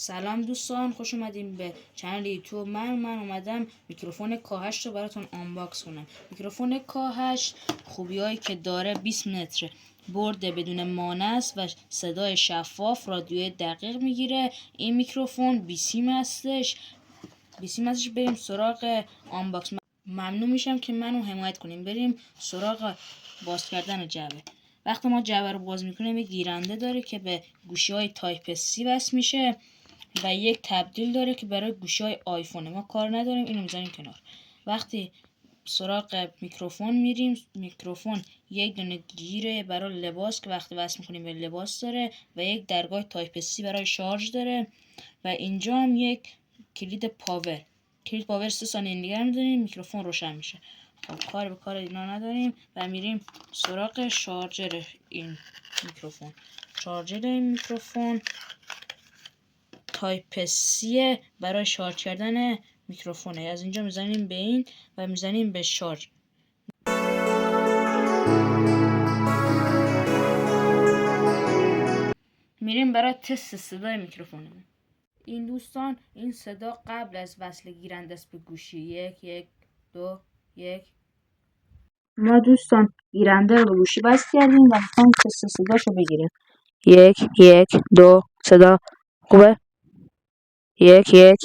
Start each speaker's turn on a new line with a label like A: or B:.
A: سلام دوستان، خوش اومدیم به چنل یوتیوب من اومدم میکروفون K8 رو براتون آنباکس کنم. میکروفون K8 خوبیایی که داره 20 متر برد بدون مانع است و صدای شفاف، رادیوی دقیق میگیره. این میکروفون بیسیم هستش. بریم سراغ آنباکس. ممنون میشم که منو حمایت کنیم. بریم سراغ باز کردن جعبه. وقتی ما جعبه رو باز میکنیم، یک گیرنده داره که به گوشی‌های تایپ C وصل میشه و یک تبدیل داره که برای گوشی‌های آیفونه. ما کار نداریم، اینو میذاریم کنار. وقتی سراغ میکروفون میریم، میکروفون یک دونه گیره برای لباس که وقتی وصل میکنیم به لباس داره و یک درگاه تایپ C برای شارژ داره و اینجا هم یک کلید پاور. 3 ثانیه نگه می‌داریم، میکروفون روشن میشه. خب کار به کار اینا نداریم و میریم سراغ شارژر این میکروفون. شارژر این میکروفون تایپ C برای شارژ کردن میکروفونه. از اینجا میزنیم به این و میزنیم به شارژ. میریم برای تست صدای میکروفونمون. این دوستان، این صدا قبل از وصل گیرنده است به گوشی. 1 1 2 1. ما دوستان گیرنده رو به گوشی وصل کردیم و میخوایم تست صداشو بگیریم. 1 1 2. صدا خوبه؟ 1 1